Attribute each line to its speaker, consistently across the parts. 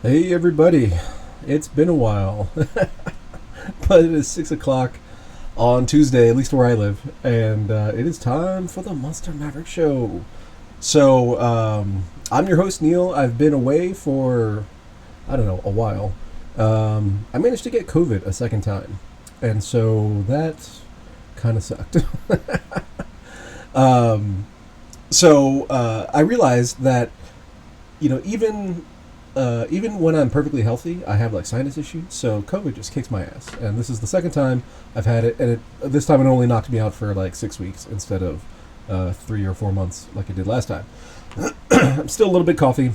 Speaker 1: Hey everybody, it's been a while, but it is 6 o'clock on Tuesday, at least where I live, and it is time for the Monster Maverick Show. I'm your host Neil. I've been away for, I don't know, a while. I managed to get COVID a second time, and so that kind of sucked. um, I realized that, even when I'm perfectly healthy, I have like sinus issues. So COVID just kicks my ass, and this is the second time I've had it. And this time it only knocked me out for like 6 weeks instead of 3 or 4 months like it did last time. I'm still a little bit coffee,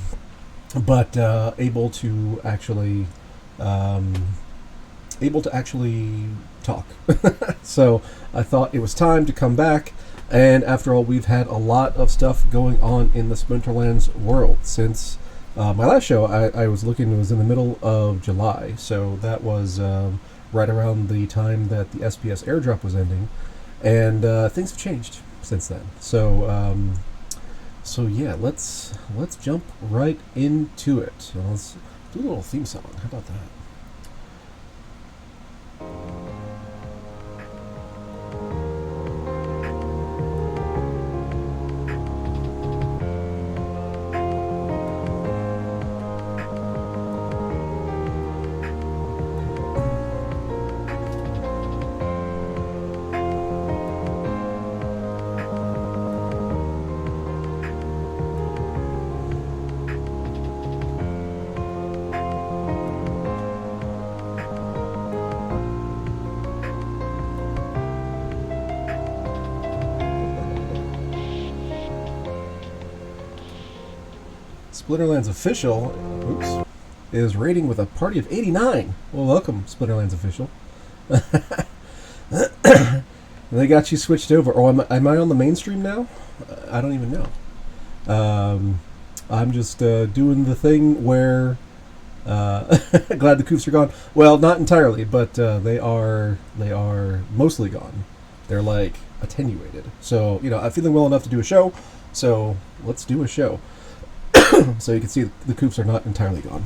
Speaker 1: but um, able to actually talk. So I thought it was time to come back. And after all, we've had a lot of stuff going on in the Splinterlands world since my last show. I was looking, it was in the middle of July, so that was right around the time that the SPS airdrop was ending, and things have changed since then. So yeah, let's jump right into it. So let's do a little theme song. How about that? Splinterlands official, oops, is rating with a party of 89. Well, welcome, Splinterlands official. They got you switched over. Oh, am I on the mainstream now? I don't even know. I'm just doing the thing where glad the coofs are gone. Well, not entirely, but they are mostly gone. They're like attenuated. So I'm feeling well enough to do a show. So let's do a show. So you can see the coofs are not entirely gone.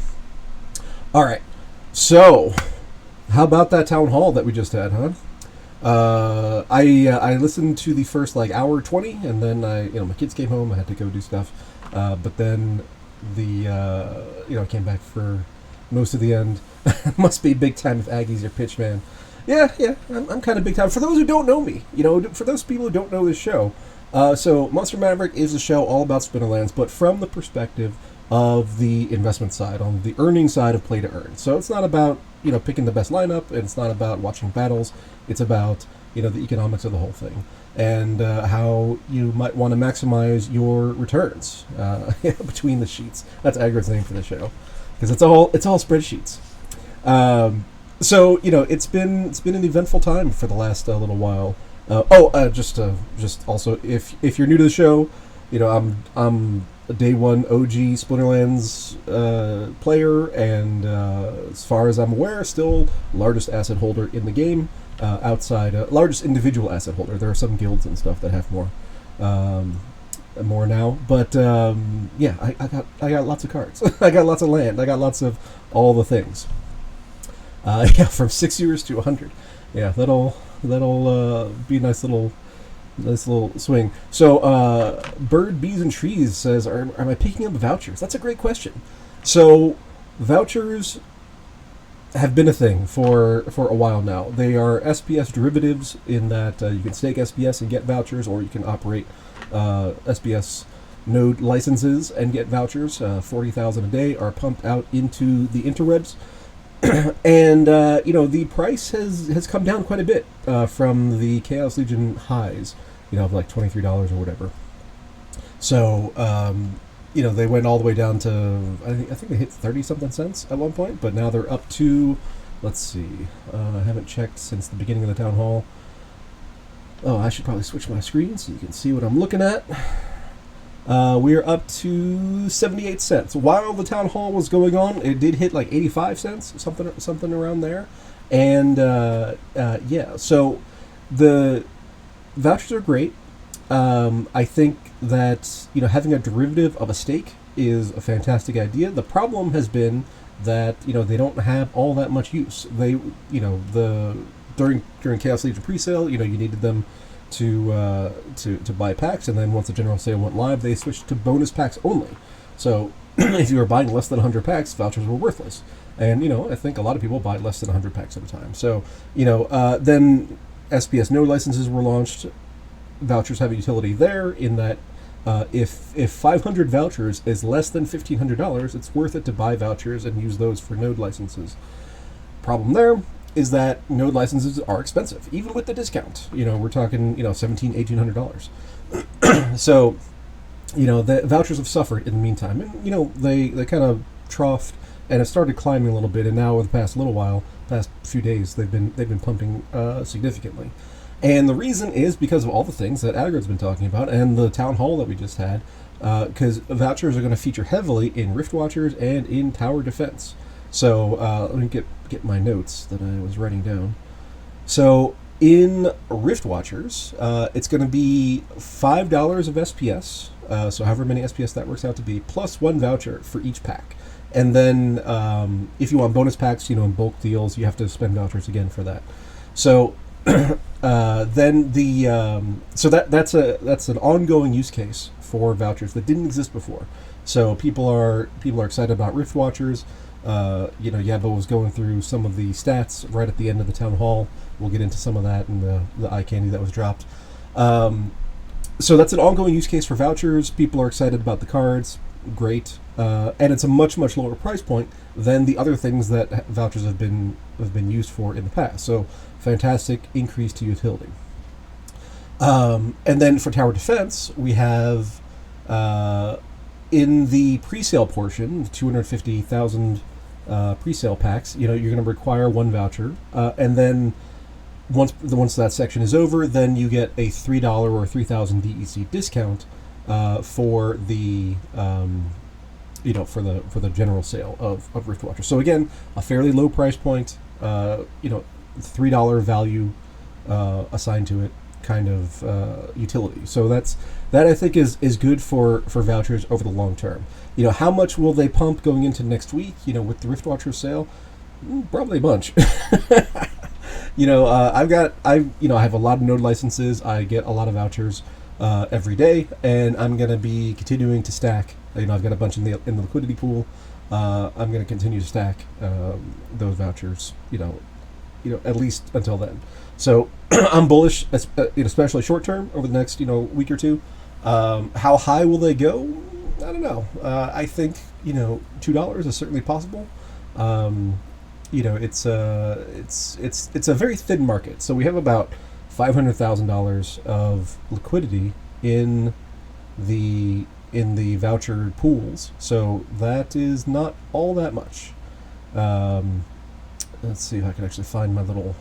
Speaker 1: All right. So how about that town hall that we just had, huh? I listened to the first like hour 20, and then my kids came home. I had to go do stuff, but then I came back for most of the end. Must be big time if Aggie's your pitch man. Yeah, I'm kind of big time. For those who don't know me, for those people who don't know this show, so Monster Maverick is a show all about Spinnerlands, but from the perspective of the investment side, on the earning side of play to earn. So it's not about picking the best lineup, and it's not about watching battles. It's about the economics of the whole thing, and how you might want to maximize your returns between the sheets. That's Agrid's name for the show, because it's all spreadsheets. It's been an eventful time for the last little while. Just also, if you're new to the show, I'm a day one OG Splinterlands player, and as far as I'm aware, still largest asset holder in the game. Outside, largest individual asset holder. There are some guilds and stuff that have more now, but yeah, I got lots of cards. I got lots of land. I got lots of all the things. Yeah, from 6 years to 100. Yeah, that'll be a nice little swing. So, Bird, Bees, and Trees says, am I picking up vouchers? That's a great question. So, vouchers have been a thing for a while now. They are SPS derivatives in that you can stake SPS and get vouchers, or you can operate SPS node licenses and get vouchers. 40,000 a day are pumped out into the interwebs. And the price has come down quite a bit from the Chaos Legion highs, of like $23 or whatever. So they went all the way down to I think they hit 30 something cents at one point, but now they're up to, let's see, I haven't checked since the beginning of the town hall. Oh, I should probably switch my screen so you can see what I'm looking at. We're up to 78 cents. While the town hall was going on, it did hit like 85 cents, something around there. And yeah, so the vouchers are great. I think that having a derivative of a stake is a fantastic idea. The problem has been that they don't have all that much use. They the during Chaos Legion presale, you needed them to buy packs, and then once the general sale went live, they switched to bonus packs only. So if you were buying less than 100 packs, vouchers were worthless. And I think a lot of people buy less than 100 packs at a time. So then SPS node licenses were launched. Vouchers have a utility there in that if 500 vouchers is less than $1,500, it's worth it to buy vouchers and use those for node licenses. Problem there is that node licenses are expensive, even with the discount. We're talking $1,700, $1,800. So the vouchers have suffered in the meantime, and they kind of troughed and have started climbing a little bit, and now over the past little while, past few days, they've been pumping significantly. And the reason is because of all the things that Agrod's been talking about and the town hall that we just had, because vouchers are going to feature heavily in Rift Watchers and in tower defense. So let me get my notes that I was writing down. So in Rift Watchers, it's going to be $5 of SPS, so however many SPS that works out to be, plus one voucher for each pack. And then if you want bonus packs, in bulk deals, you have to spend vouchers again for that. So then that's an ongoing use case for vouchers that didn't exist before. So people are excited about Rift Watchers. Yabo was going through some of the stats right at the end of the town hall. We'll get into some of that and the eye candy that was dropped. So that's an ongoing use case for vouchers. People are excited about the cards. Great. And it's a much, much lower price point than the other things that vouchers have been used for in the past. So fantastic increase to utility. And then for tower defense, we have in the pre-sale portion, 250,000 pre-sale packs, you're going to require one voucher, and then once that section is over, then you get a $3 or 3,000 DEC discount for the for the general sale of Rift Watcher. So again, a fairly low price point, $3 value assigned to it kind of utility. So that I think is good for vouchers over the long term. How much will they pump going into next week? With the Rift Watcher sale, probably a bunch. I have a lot of node licenses. I get a lot of vouchers every day, and I'm going to be continuing to stack. I've got a bunch in the liquidity pool. I'm going to continue to stack those vouchers. At least until then. So I'm bullish, especially short term over the next week or two. How high will they go? I don't know. I think $2 is certainly possible. It's a very thin market. So we have about $500,000 of liquidity in the voucher pools. So that is not all that much. Let's see if I can actually find my little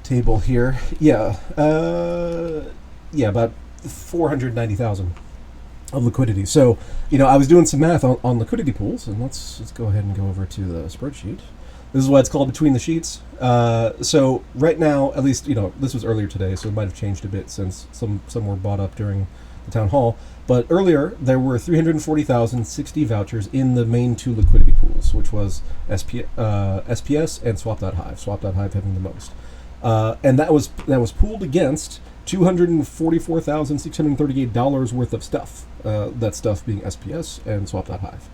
Speaker 1: table here. Yeah, about 490,000 of liquidity. So, I was doing some math on liquidity pools, and let's go ahead and go over to the spreadsheet. This is why it's called Between the Sheets. So right now, at least, this was earlier today, so it might have changed a bit since some were bought up during the town hall. But earlier, there were 340,060 vouchers in the main two liquidity pools, which was SPS and Swap.Hive. Swap.Hive having the most. And that was pooled against $244,638 worth of stuff. That stuff being SPS and Swap.Hive.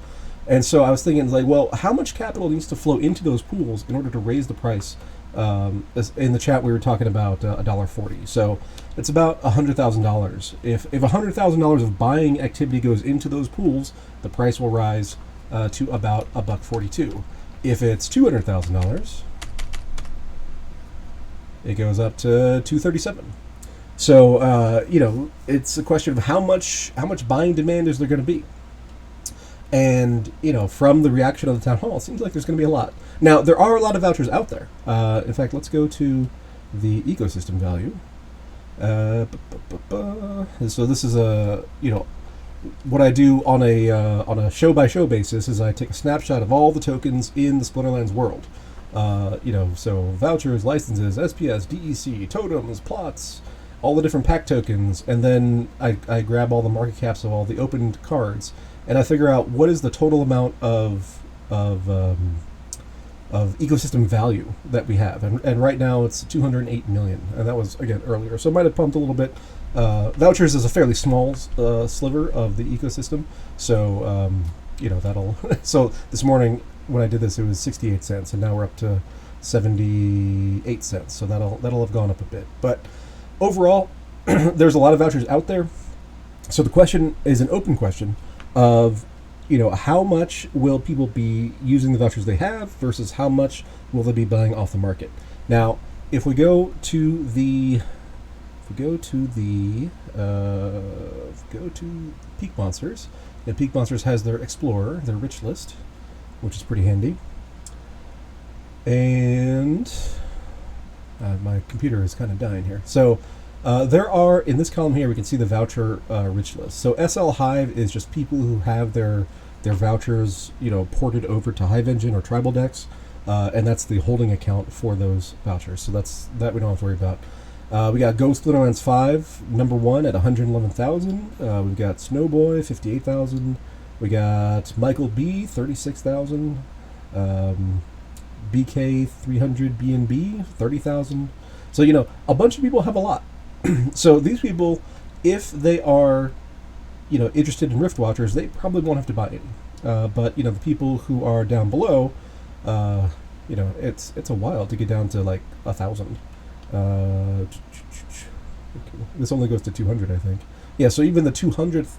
Speaker 1: And so I was thinking, how much capital needs to flow into those pools in order to raise the price? As in the chat, we were talking about $1.40. So it's about $100,000. If $100,000 of buying activity goes into those pools, the price will rise to about $1.42. If it's $200,000, it goes up to $2.37. So it's a question of how much buying demand is there going to be. And, from the reaction of the town hall, it seems like there's going to be a lot. Now, there are a lot of vouchers out there. In fact, let's go to the ecosystem value. So this is what I do on a show-by-show basis is I take a snapshot of all the tokens in the Splinterlands world. So vouchers, licenses, SPS, DEC, totems, plots, all the different pack tokens, and then I grab all the market caps of all the opened cards, and I figure out what is the total amount of of ecosystem value that we have, and right now it's 208 million, and that was again earlier, so it might have pumped a little bit. Vouchers is a fairly small sliver of the ecosystem, so that'll. So this morning when I did this, it was 68 cents, and now we're up to 78 cents. So that'll have gone up a bit, but overall, there's a lot of vouchers out there. So the question is an open question of, how much will people be using the vouchers they have versus how much will they be buying off the market? Now, if we go to Peak Monsters, and Peak Monsters has their Explorer, their rich list, which is pretty handy. And my computer is kind of dying here. So there are, in this column here, we can see the voucher rich list. So SL Hive is just people who have their vouchers, ported over to Hive Engine or Tribal Decks, and that's the holding account for those vouchers. So that we don't have to worry about. We got Ghost Splinterlands 5, number 1 at 111,000. We've got Snowboy, 58,000. We got Michael B, 36,000. BK 300 BNB, 30,000. So, a bunch of people have a lot. So these people, if they are, interested in Rift Watchers, they probably won't have to buy any. But, the people who are down below, it's a while to get down to like 1,000. This only goes to 200, I think. Yeah, so even the 200th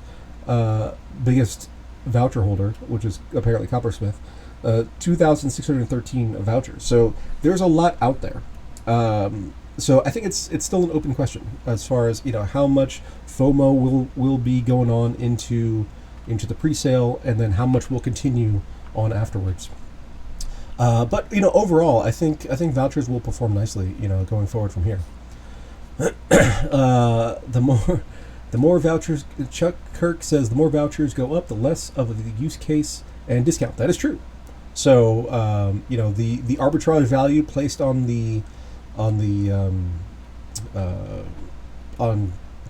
Speaker 1: biggest voucher holder, which is apparently Coppersmith, 2,613 vouchers. So there's a lot out there. So I think it's still an open question as far as how much FOMO will be going on into the pre-sale, and then how much will continue on afterwards. But overall, I think vouchers will perform nicely going forward from here. The more vouchers, Chuck Kirk says, the more vouchers go up, the less of the use case and discount. That is true. So the arbitrage value placed on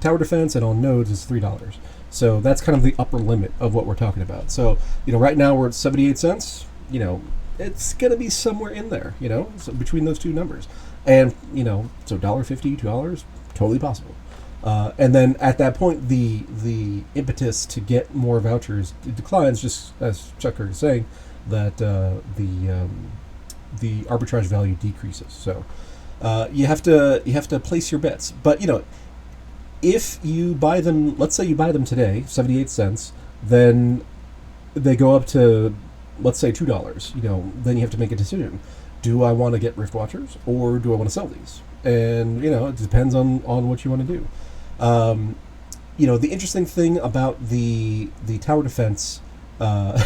Speaker 1: tower defense and on nodes is $3. So that's kind of the upper limit of what we're talking about. So right now we're at 78 cents. It's going to be somewhere in there, so between those two numbers. And, so $1.50, $2, totally possible. And then at that point, the impetus to get more vouchers declines, just as Chuck Kirk is saying, that the arbitrage value decreases. So you have to place your bets. But, if you buy them, let's say you buy them today, 78 cents, then they go up to, let's say, $2, then you have to make a decision. Do I want to get Rift Watchers, or do I want to sell these? And, it depends on what you want to do. The interesting thing about the tower defense, let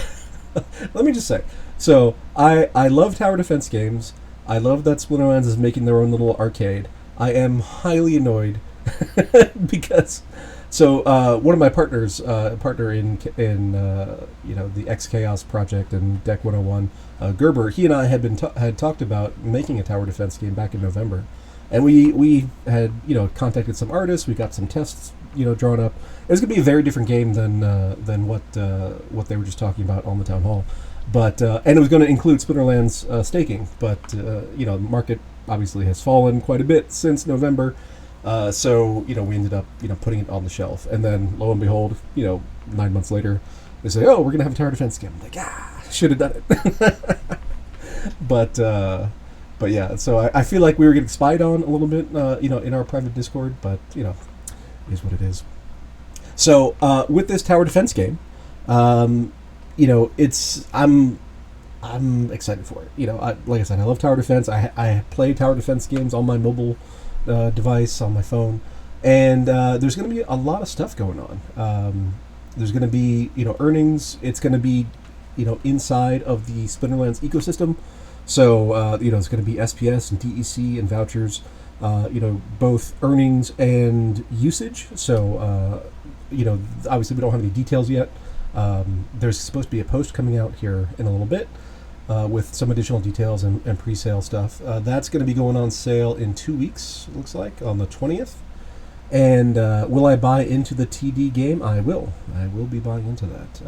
Speaker 1: me just say, so I love tower defense games. I love that Splinterlands is making their own little arcade. I am highly annoyed because... So one of my partners, partner in the X Chaos project and Deck 101, Gerber, he and I had talked about making a tower defense game back in November, and we had contacted some artists. We got some tests drawn up. It was gonna be a very different game than what they were just talking about on the town hall, but and it was going to include Splinterlands staking, but the market obviously has fallen quite a bit since November. So we ended up putting it on the shelf, and then lo and behold, 9 months later, they say, "Oh, we're gonna have a tower defense game." I'm like, should have done it. but yeah, so I feel like we were getting spied on a little bit, in our private Discord, but it is what it is. So with this tower defense game, I'm excited for it. Like I said, I love tower defense. I play tower defense games on my mobile device, on my phone, and there's going to be a lot of stuff going on. There's going to be earnings. It's going to be inside of the Splinterlands ecosystem. So it's going to be SPS and DEC and vouchers. Both earnings and usage. So obviously we don't have any details yet. There's supposed to be a post coming out here in a little bit. With some additional details and pre-sale stuff. That's going to be going on sale in 2 weeks, it looks like, on the 20th. And will I buy into the TD game? I will. I will be buying into that.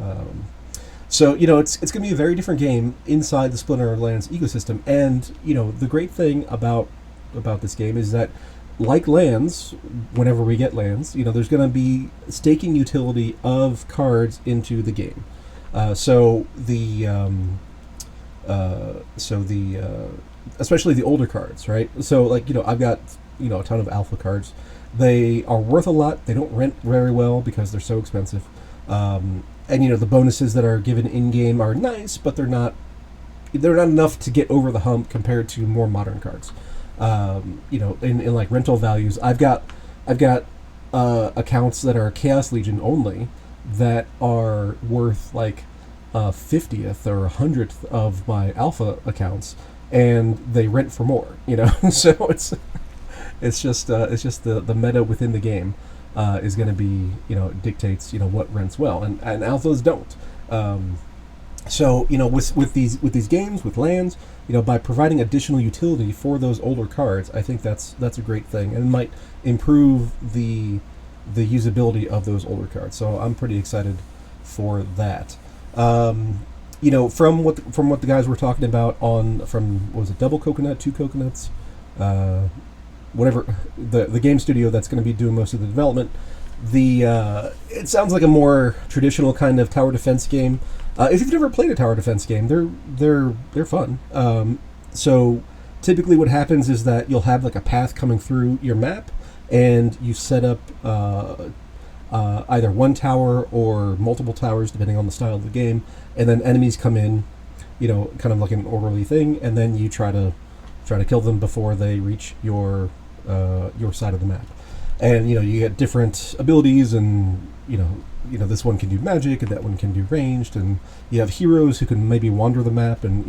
Speaker 1: So it's going to be a very different game inside the Splinterlands ecosystem. And the great thing about this game is that, like lands, whenever we get lands, there's going to be staking utility of cards into the game. So the especially the older cards, right? So like I've got a ton of alpha cards. They are worth a lot. They don't rent very well because they're so expensive. And the bonuses that are given in game are nice, but they're not enough to get over the hump compared to more modern cards. In like rental values, I've got accounts that are Chaos Legion only that are worth like 50th or 100th of my alpha accounts, and they rent for more. So it's just the meta within the game is going to be dictates what rents well, and alphas don't. So with these games, with lands, by providing additional utility for those older cards, I think that's a great thing, and might improve the usability of those older cards. So I'm pretty excited for that. From what the guys were talking about from what was it, Double Coconut, Two Coconuts, whatever the game studio that's going to be doing most of the development. It sounds like a more traditional kind of tower defense game. If you've never played a tower defense game, they're fun. So typically, what happens is that you'll have like a path coming through your map, and you set up either one tower or multiple towers, depending on the style of the game, and then enemies come in, kind of like an orderly thing, and then you try to kill them before they reach your side of the map. And you get different abilities, and this one can do magic, and that one can do ranged, and you have heroes who can maybe wander the map and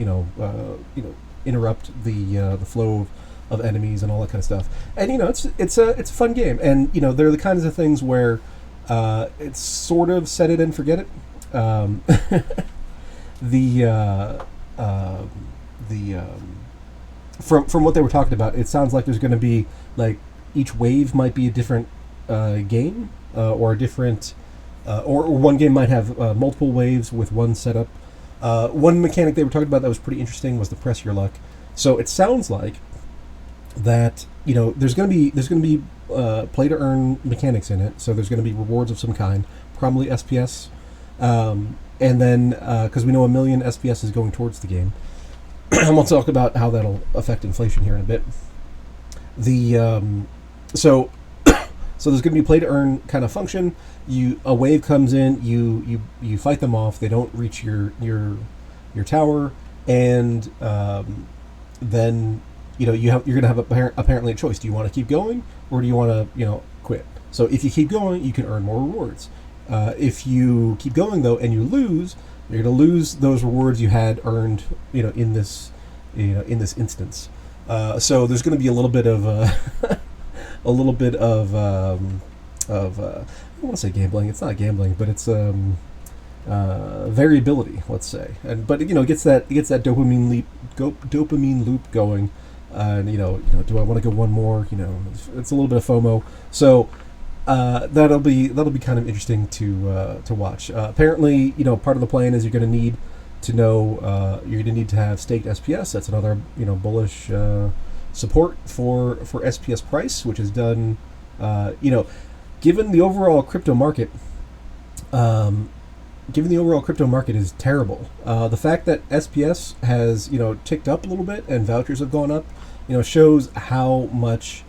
Speaker 1: interrupt the flow of enemies and all that kind of stuff. And it's a fun game, and they're the kinds of things where it's sort of set it and forget it. From what they were talking about, it sounds like there's going to be like each wave might be a different game, or a different, or one game might have multiple waves with one setup. One mechanic they were talking about that was pretty interesting was the press your luck. So it sounds like that there's going to be play to earn mechanics in it. So there's going to be rewards of some kind, probably SPS, and then because we know 1 million SPS is going towards the game. And we'll talk about how that'll affect inflation here in a bit. So there's going to be play to earn kind of function. A wave comes in, you fight them off. They don't reach your tower, and then you're going to have apparently a choice. Do you want to keep going, or do you want to quit? So if you keep going, you can earn more rewards. If you keep going though and you lose, you're going to lose those rewards you had earned in this instance. So there's going to be a little bit of I don't want to say gambling. It's not gambling, but it's variability, let's say. But it gets that dopamine loop going. And do I want to go one more? It's a little bit of FOMO. So that'll be kind of interesting to watch. Apparently, part of the plan is you're going to need to know you're going to need to have staked SPS. That's another bullish support for SPS price, which is done. Given the overall crypto market, is terrible. The fact that SPS has ticked up a little bit and vouchers have gone up, shows how much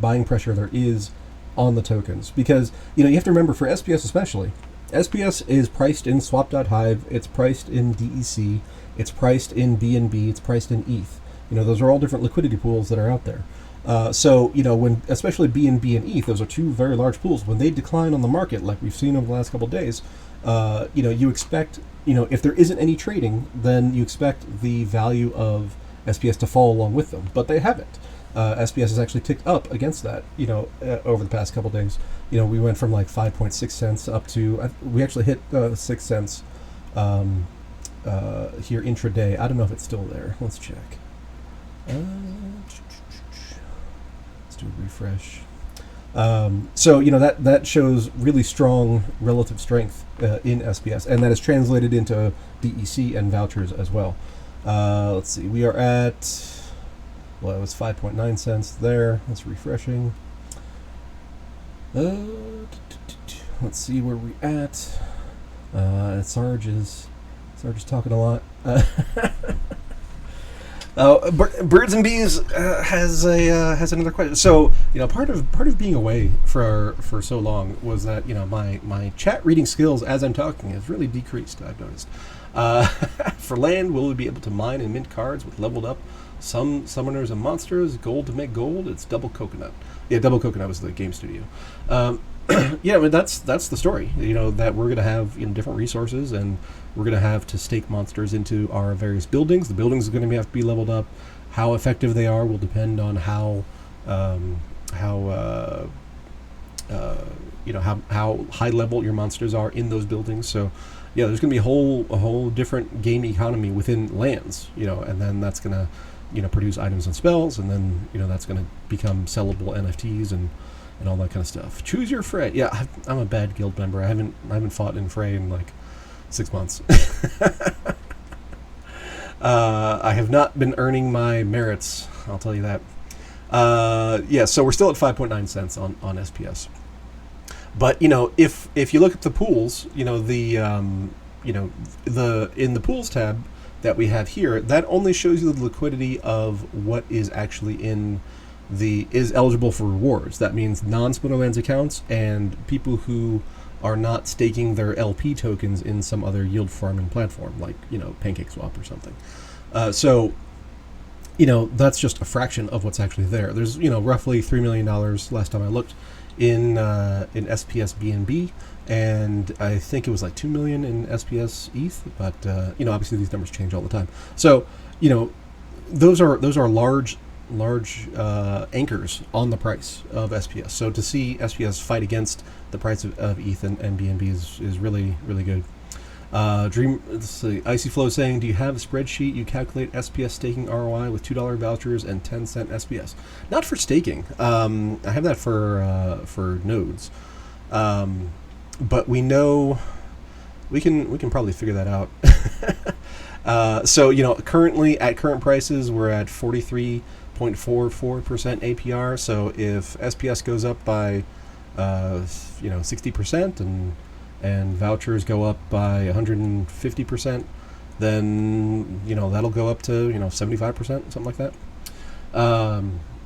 Speaker 1: buying pressure there is on the tokens. Because you have to remember, for SPS especially, SPS is priced in swap.hive, it's priced in DEC, it's priced in BNB, it's priced in ETH. Those are all different liquidity pools that are out there. So when especially BNB and ETH, those are two very large pools. When they decline on the market, like we've seen over the last couple of days, you expect, if there isn't any trading, then you expect the value of SPS to fall along with them. But they haven't. SPS has actually ticked up against that, over the past couple of days. We went from like 5.6 cents up to, we actually hit 6 cents here intraday. I don't know if it's still there. Let's check. Let's do a refresh. So that shows really strong relative strength in SPS, and that is translated into DEC and vouchers as well. Let's see, we are at, well, it was 5.9 cents there. That's refreshing. Let's see where we're at. Sarge is talking a lot. Birds and Bees has another question. So part of being away for so long was that my chat reading skills as I'm talking has really decreased. I've noticed. For land, will we be able to mine and mint cards with leveled up some summoners and monsters? Gold to make gold. It's Double Coconut. Yeah, Double Coconut was the game studio. Yeah, I mean, that's the story. That we're gonna have different resources, and we're gonna have to stake monsters into our various buildings. The buildings are gonna have to be leveled up. How effective they are will depend on how high level your monsters are in those buildings. So yeah, there's gonna be a whole different game economy within lands. And then that's gonna produce items and spells, and then that's gonna become sellable NFTs and all that kind of stuff. Choose your fray. Yeah, I'm a bad guild member. I haven't fought in fray in like 6 months. I have not been earning my merits, I'll tell you that. Yeah, so we're still at 5.9 cents on SPS. But if you look at the pools, the in the pools tab that we have here, that only shows you the liquidity of what is actually is eligible for rewards. That means non-Splinterlands accounts and people who are not staking their LP tokens in some other yield farming platform, like PancakeSwap or something. So that's just a fraction of what's actually there. There's roughly $3 million last time I looked in SPS BNB, and I think it was like 2 million in SPS ETH. But obviously these numbers change all the time. So those are large anchors on the price of SPS. So to see SPS fight against the price of ETH and BNB is really, really good. Let's see, Icy Flow saying, do you have a spreadsheet you calculate SPS staking ROI with $2 vouchers and 10-cent SPS? Not for staking. I have that for nodes. But we know we can probably figure that out. So currently at current prices we're at 43.44% APR. So if SPS goes up by 60% and vouchers go up by 150%, then that'll go up to 75%, something like that.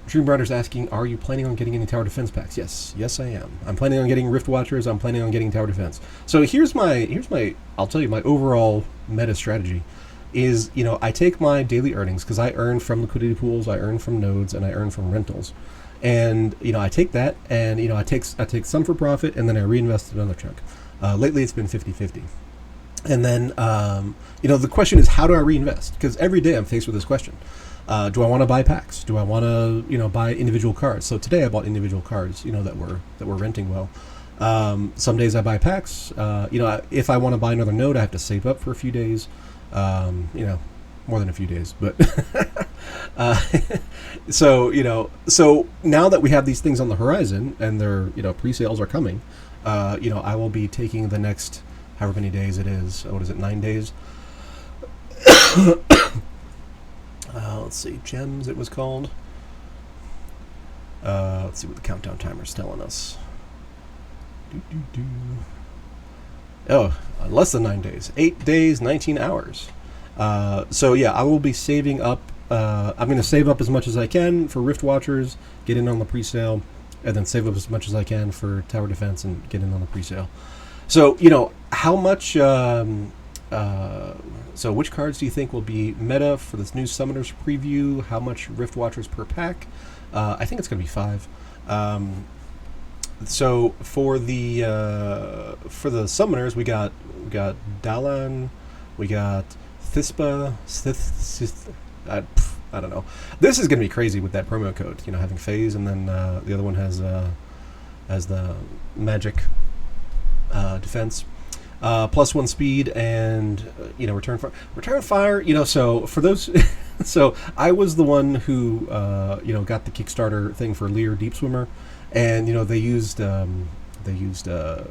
Speaker 1: Dream Brothers asking, are you planning on getting any tower defense packs? Yes I am. I'm planning on getting Rift Watchers. I'm planning on getting tower defense. So here's my I'll tell you my overall meta strategy is, I take my daily earnings, because I earn from liquidity pools, I earn from nodes, and I earn from rentals. And, I take that, and, I take some for profit, and then I reinvest another chunk. Lately, it's been 50-50. And then, the question is, how do I reinvest? Because every day I'm faced with this question. Do I want to buy packs? Do I want to, buy individual cards? So today I bought individual cards, that were renting well. Some days I buy packs. If I want to buy another node, I have to save up for a few days. More than a few days, but so now that we have these things on the horizon and they're pre-sales are coming, I will be taking the next however many days it is. What is it? 9 days. Let's see, gems it was called. Let's see what the countdown timer is telling us. Oh, less than 9 days. 8 days, 19 hours. So yeah, I will be saving up. I'm going to save up as much as I can for Rift Watchers, get in on the pre-sale, and then save up as much as I can for Tower Defense and get in on the pre-sale. So, how much... so which cards do you think will be meta for this new Summoners preview? How much Rift Watchers per pack? I think it's going to be 5. So for the Summoners, we got Dalan, we got Thispa, I don't know. This is going to be crazy with that promo code. Having phase, and then the other one has the magic defense, +1 speed, and return fire. So for those, so I was the one who got the Kickstarter thing for Lear Deep Swimmer, and they used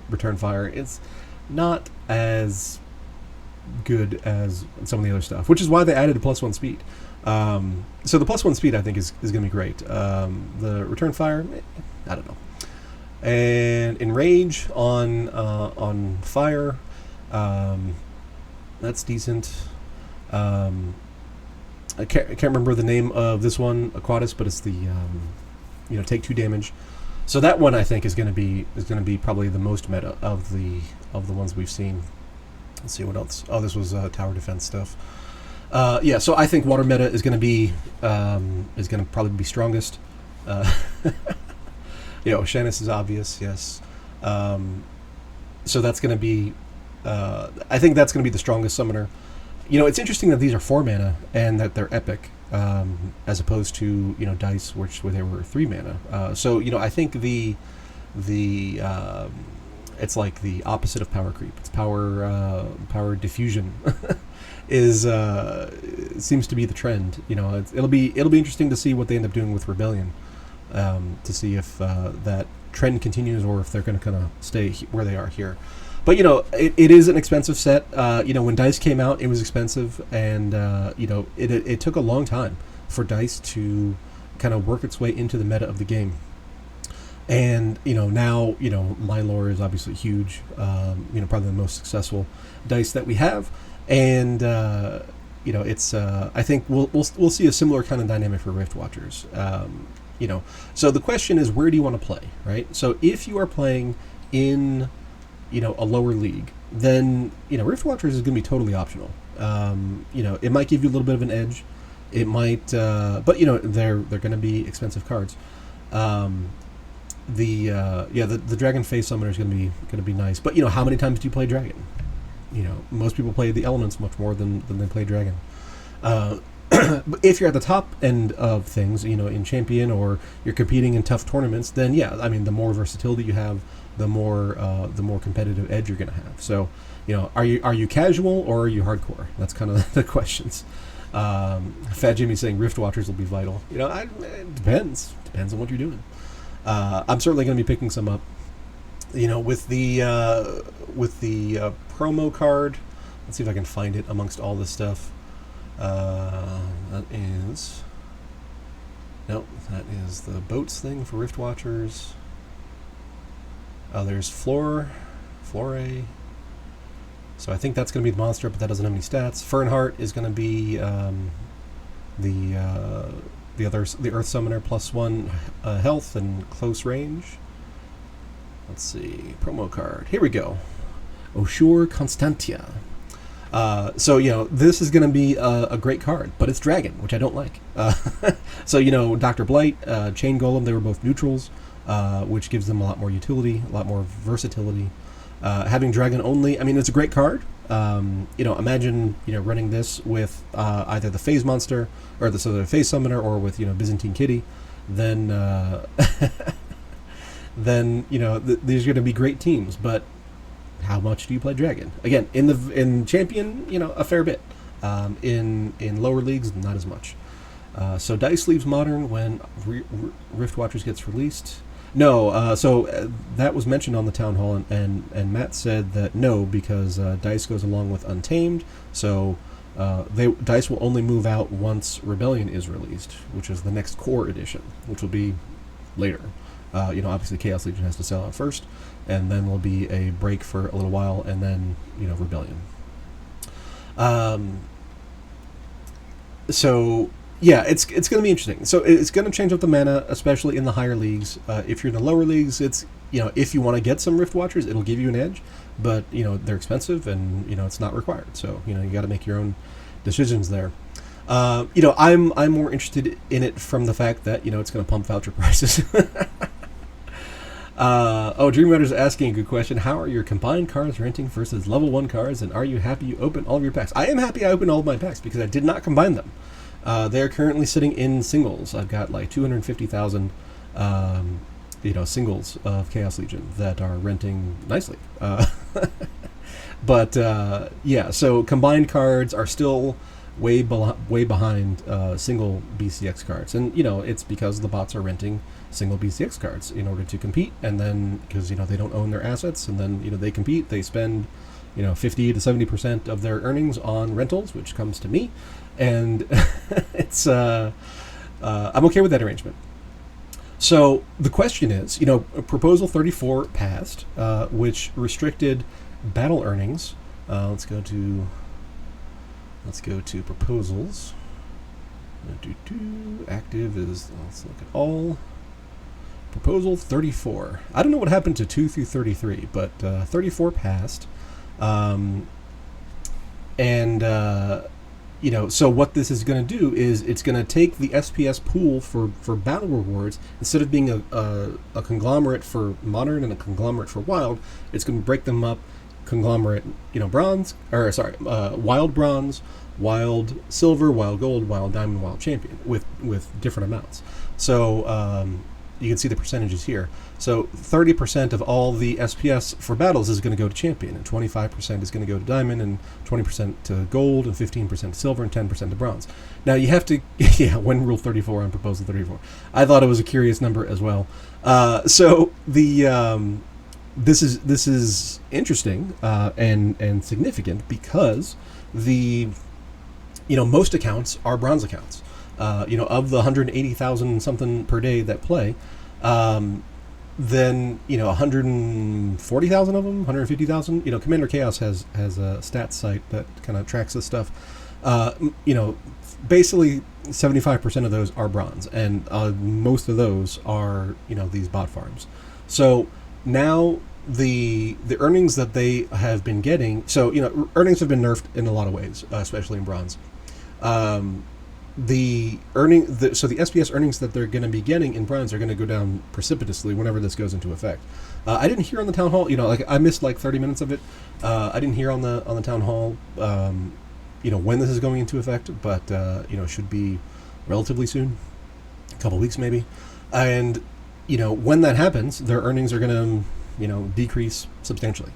Speaker 1: return fire. It's not as good as some of the other stuff, which is why they added a +1 speed. So the +1 speed I think is going to be great. The return fire, I don't know. And enrage on fire, that's decent. I can't remember the name of this one, Aquatis, but it's the take 2 damage. So that one I think is going to be probably the most meta of the ones we've seen. Let's see what else. Oh, this was tower defense stuff. So I think water meta is going to probably be strongest. Shannis is obvious, yes. So that's going to be, I think that's going to be the strongest summoner. It's interesting that these are 4 mana and that they're epic, as opposed to dice, where they were 3 mana. So I think the it's like the opposite of power creep. It's power diffusion. is seems to be the trend. It'll be interesting to see what they end up doing with Rebellion, to see if that trend continues or if they're going to kind of stay where they are here. But it is an expensive set. When Dice came out, it was expensive, and it took a long time for Dice to kind of work its way into the meta of the game. And now Mind Lore is obviously huge. Probably the most successful Dice that we have, and it's I think we'll see a similar kind of dynamic for Rift Watchers. So the question is, where do you want to play, right? So if you are playing in a lower league, then Rift Watchers is going to be totally optional. It might give you a little bit of an edge. It might, but they're going to be expensive cards. The Dragon Face Summoner is going to be nice. But how many times do you play Dragon? Most people play the elements much more than they play Dragon. But if you're at the top end of things, in Champion, or you're competing in tough tournaments, then the more versatility you have, the more competitive edge you're going to have. So, are you casual or are you hardcore? That's kind of the questions. Fat Jimmy saying Rift Watchers will be vital. It depends on what you're doing. I'm certainly going to be picking some up. With the promo card. Let's see if I can find it amongst all this stuff. That is the boats thing for Rift Watchers. There's Flore. So I think that's going to be the monster, but that doesn't have any stats. Fernheart is going to be the Earth Summoner, +1 health and close range. Let's see, promo card. Here we go. Oshur Constantia. So this is going to be a great card, but it's Dragon, which I don't like. So Dr. Blight, Chain Golem, they were both neutrals, which gives them a lot more utility, a lot more versatility. Having Dragon only, it's a great card. Imagine running this with either the Phase Monster or the Phase Summoner, or with Byzantine Kitty. Then these are going to be great teams. But how much do you play Dragon? Again, in Champion, a fair bit. In lower leagues, not as much. So Dice leaves Modern when Rift Watchers gets released. No, so that was mentioned on the town hall, and Matt said that no, because Dice goes along with Untamed, so Dice will only move out once Rebellion is released, which is the next core edition, which will be later. Obviously Chaos Legion has to sell out first, and then there'll be a break for a little while, and then Rebellion. So yeah, it's going to be interesting. So it's going to change up the mana, especially in the higher leagues. If you're in the lower leagues, it's if you want to get some Rift Watchers, it'll give you an edge, but they're expensive, and it's not required. So you got to make your own decisions there. I'm more interested in it from the fact that it's going to pump voucher prices. Dream Rider's asking a good question. How are your combined cards renting versus level 1 cards, and are you happy you opened all of your packs? I am happy I opened all of my packs because I did not combine them. They are currently sitting in singles. I've got like 250,000 singles of Chaos Legion that are renting nicely. But so combined cards are still way behind single BCX cards, and it's because the bots are renting single BCX cards in order to compete, and then because they don't own their assets, and then they compete, they spend 50 to 70% of their earnings on rentals, which comes to me, and it's I'm okay with that arrangement. So the question is, Proposal 34 passed, which restricted battle earnings. Let's go to proposals. Active is, let's look at all. Proposal 34. I don't know what happened to 2 through 33, but 34 passed. So what this is going to do is it's going to take the SPS pool for battle rewards. Instead of being a conglomerate for modern and a conglomerate for wild, it's going to break them up. Conglomerate, wild bronze, wild silver, wild gold, wild diamond, wild champion with different amounts. So you can see the percentages here. So 30% of all the SPS for battles is going to go to champion, and 25% is going to go to diamond, and 20% to gold, and 15% to silver, and 10% to bronze. Now you have to, when Rule 34 on Proposal 34. I thought it was a curious number as well. So the this is interesting and significant because the most accounts are bronze accounts. Of the 180,000 something per day that play, then 140,000 of them, 150,000. Commander Chaos has a stats site that kind of tracks this stuff. Basically 75% of those are bronze, and most of those are these bot farms. So now the earnings that they have been getting, earnings have been nerfed in a lot of ways, especially in bronze. The SPS earnings that they're going to be getting in bronze are going to go down precipitously whenever this goes into effect. I didn't hear on the town hall, I missed 30 minutes of it. I didn't hear on the town hall, when this is going into effect, but should be relatively soon, a couple weeks maybe. And when that happens, their earnings are going to decrease substantially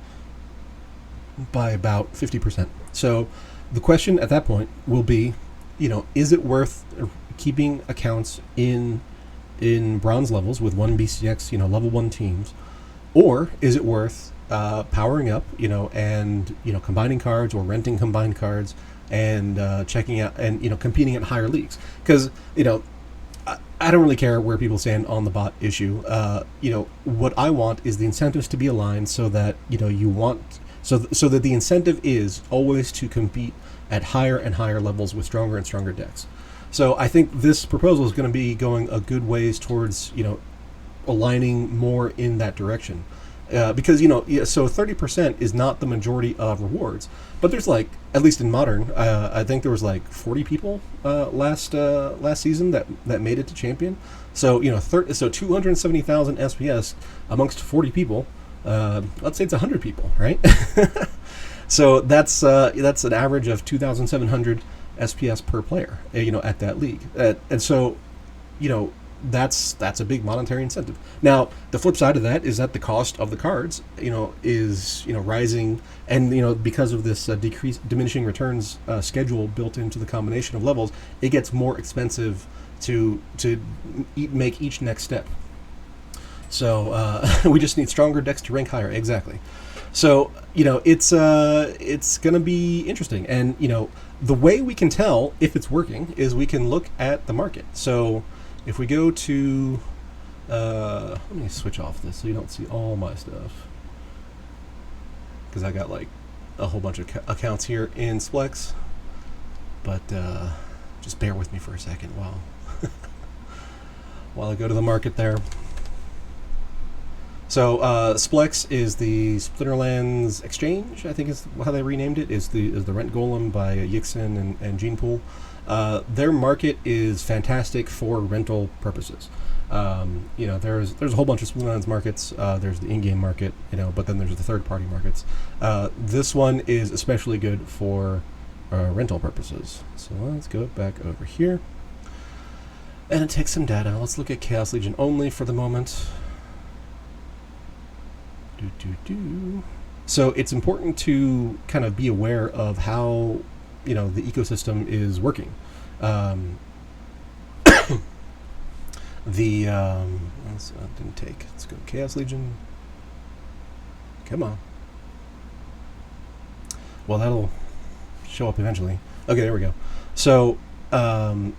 Speaker 1: by about 50%. So the question at that point will be, is it worth keeping accounts in bronze levels with one BCX, level 1 teams, or is it worth powering up, and combining cards or renting combined cards and checking out and competing at higher leagues? Because I don't really care where people stand on the bot issue. What I want is the incentives to be aligned so that so that the incentive is always to compete at higher and higher levels with stronger and stronger decks. So I think this proposal is going to be going a good ways towards aligning more in that direction. Because so 30% is not the majority of rewards, but there's at least in modern, I think there was 40 people last season that made it to champion. So so 270,000 SPS amongst 40 people. Let's say it's 100 people, right? So that's an average of 2,700 SPS per player, at that league, and so that's a big monetary incentive. Now, the flip side of that is that the cost of the cards, is rising, and because of this diminishing returns schedule built into the combination of levels, it gets more expensive to make each next step. So we just need stronger decks to rank higher. Exactly. So it's going to be interesting, and the way we can tell if it's working is we can look at the market. So if we go to, let me switch off this so you don't see all my stuff, because I got a whole bunch of accounts here in Splex, but just bear with me for a second while I go to the market there. So Splex is the Splinterlands Exchange, I think is how they renamed it, is the Rent Golem by Yixin and Genepool. Their market is fantastic for rental purposes. There's a whole bunch of Splinterlands markets. There's the in-game market, but then there's the third-party markets. This one is especially good for rental purposes. So let's go back over here, and it takes some data. Let's look at Chaos Legion only for the moment. So it's important to kind of be aware of how the ecosystem is working. The didn't take. Let's go Chaos Legion. Come on. Well, that'll show up eventually. Okay, there we go. So, so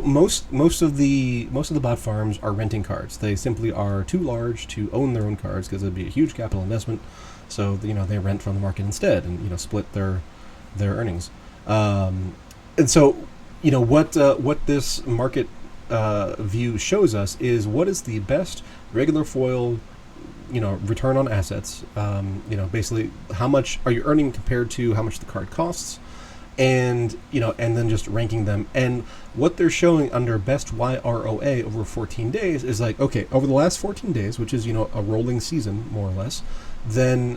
Speaker 1: most of the bot farms are renting cards. They simply are too large to own their own cards because it'd be a huge capital investment. So they rent from the market instead and split their earnings. And so what this market view shows us is what is the best regular foil return on assets. Basically how much are you earning compared to how much the card costs. And and then just ranking them. And what they're showing under best YROA over 14 days is like, okay, over the last 14 days, which is a rolling season more or less, then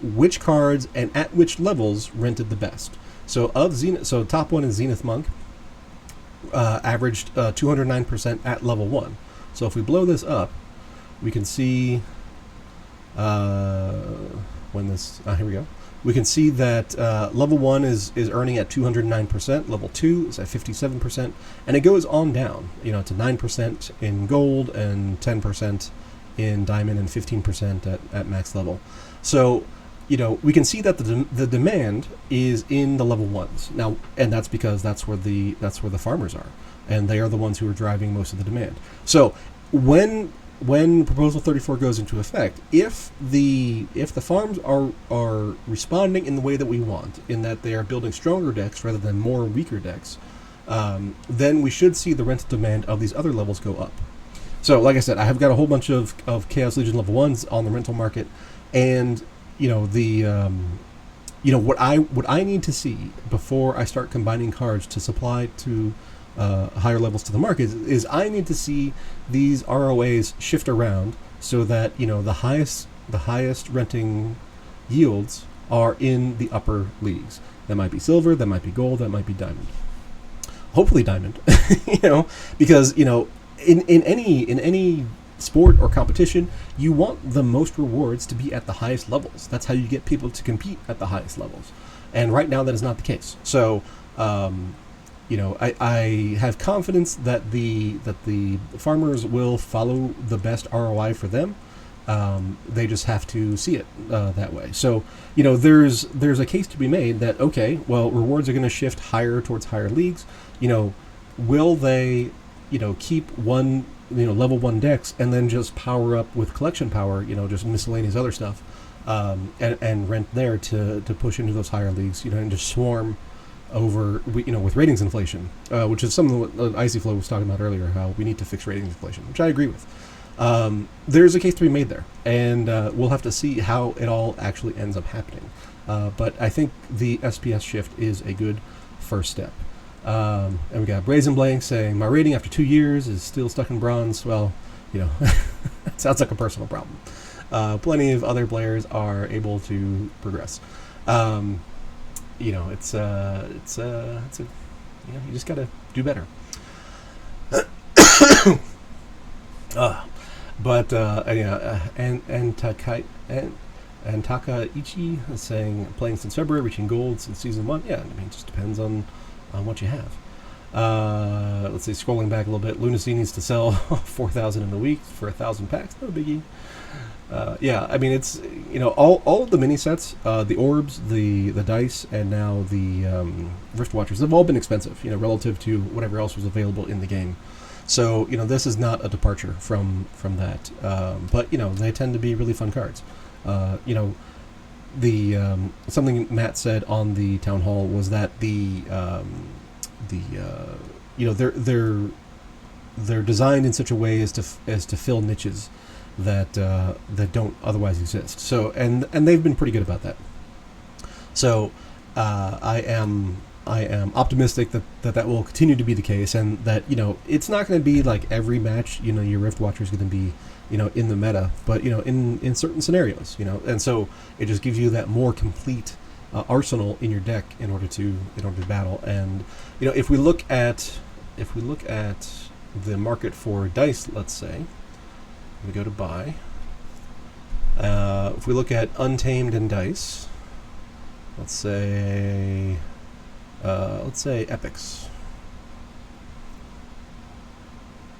Speaker 1: which cards and at which levels rented the best. So top one is Zenith Monk, averaged 209% at level 1. So if we blow this up, we can see here we go. We can see that level 1 is earning at 209%, level 2 is at 57%, and it goes on down, to 9% in gold and 10% in diamond and 15% at max level. So, we can see that the demand is in the level 1s now, and that's because that's where the farmers are, and they are the ones who are driving most of the demand. So when Proposal 34 goes into effect, if the farms are responding in the way that we want, in that they are building stronger decks rather than more weaker decks, then we should see the rental demand of these other levels go up. So, like I said, I have got a whole bunch of Chaos Legion level 1s on the rental market, and what I need to see before I start combining cards to supply to higher levels to the market is I need to see these ROAs shift around so that the highest renting yields are in the upper leagues. That might be silver, that might be gold, that might be diamond. Hopefully diamond, because in any sport or competition, you want the most rewards to be at the highest levels. That's how you get people to compete at the highest levels. And right now that is not the case. So I have confidence that the farmers will follow the best ROI for them. They just have to see it that way. So there's a case to be made that rewards are going to shift higher towards higher leagues. Will they keep one level 1 decks and then just power up with collection power, just miscellaneous other stuff, and rent there to push into those higher leagues, and just swarm over, with ratings inflation, which is something that Icy Flow was talking about earlier, how we need to fix ratings inflation, which I agree with. There's a case to be made there, and we'll have to see how it all actually ends up happening. But I think the SPS shift is a good first step. And we got Brazen Blank saying, my rating after 2 years is still stuck in bronze. Well, it sounds like a personal problem. Plenty of other players are able to progress. You just gotta do better. And Takaichi is saying, playing since February, reaching gold since season 1. Yeah, it just depends on what you have. Let's see, scrolling back a little bit, Lunacy needs to sell 4,000 in a week for 1,000 packs. No biggie. It's all of the mini sets, the orbs, the dice, and now the Rift Watchers have all been expensive, relative to whatever else was available in the game. So this is not a departure from that, but they tend to be really fun cards. Something Matt said on the town hall was that they're designed in such a way as to fill niches that don't otherwise exist. So and they've been pretty good about that. So I am optimistic that will continue to be the case, and that it's not going to be like every match your Rift Watcher is going to be in the meta, but in certain scenarios, and so it just gives you that more complete arsenal in your deck in order to battle. And if we look at the market for dice, let's say we go to buy. If we look at Untamed and dice, let's say epics.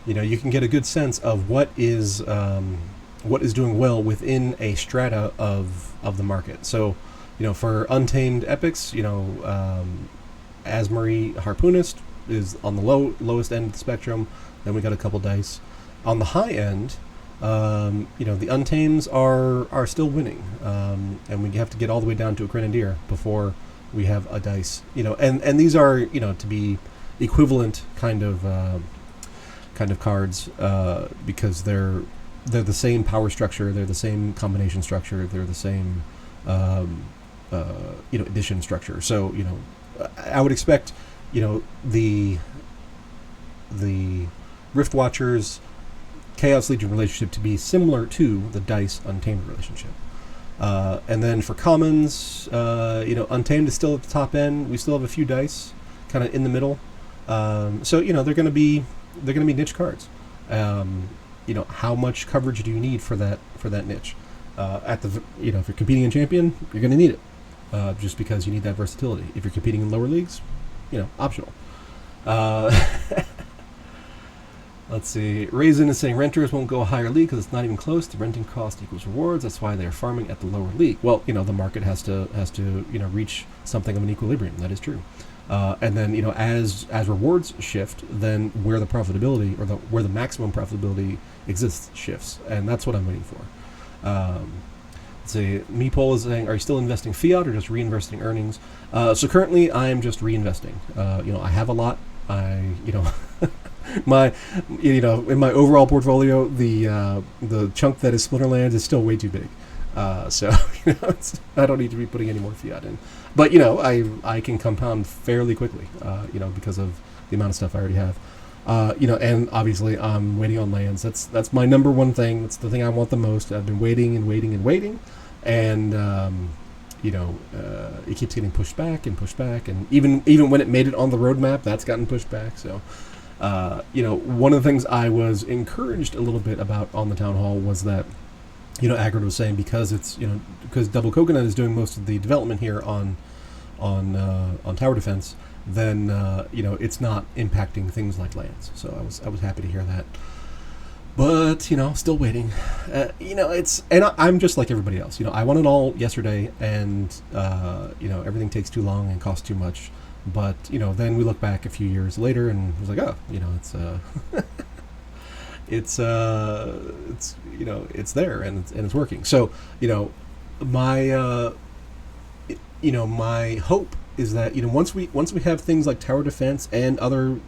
Speaker 1: you can get a good sense of what is doing well within a strata of the market. So, for untamed epics, Asmari Harpoonist is on the lowest end of the spectrum. Then we got a couple dice. On the high end, the Untames are still winning, and we have to get all the way down to a Grenadier before we have a dice. And these are to be equivalent kind of cards, because they're the same power structure, they're the same combination structure, they're the same addition structure. So I would expect the Rift Watchers Chaos Legion relationship to be similar to the Dice Untamed relationship. And then for commons, Untamed is still at the top end. We still have a few dice kind of in the middle. So they're going to be niche cards. How much coverage do you need for that niche? If you're competing in Champion, you're going to need it, just because you need that versatility. If you're competing in lower leagues, optional. Let's see. Raisin is saying renters won't go a higher league because it's not even close. The renting cost equals rewards. That's why they're farming at the lower league. Well, the market has to reach something of an equilibrium. That is true. And then as rewards shift, then where the profitability or where the maximum profitability exists shifts, and that's what I'm waiting for. Let's see. Meepole is saying, are you still investing fiat or just reinvesting earnings? So currently, I'm just reinvesting. I have a lot. My in my overall portfolio, the chunk that is Splinterlands is still way too big. So I don't need to be putting any more fiat in. But I can compound fairly quickly. Because of the amount of stuff I already have. And obviously I'm waiting on lands. That's my number one thing. That's the thing I want the most. I've been waiting and waiting and waiting, and it keeps getting pushed back, and even when it made it on the roadmap, that's gotten pushed back. So. One of the things I was encouraged a little bit about on the town hall was that, Agrid was saying because because Double Coconut is doing most of the development here on tower defense, then it's not impacting things like lands. So I was happy to hear that. But still waiting. I'm just like everybody else. I want it all yesterday, and everything takes too long and costs too much. But then we look back a few years later, and it was like, it's it's there and it's working. So my my hope is that once we have things like tower defense and other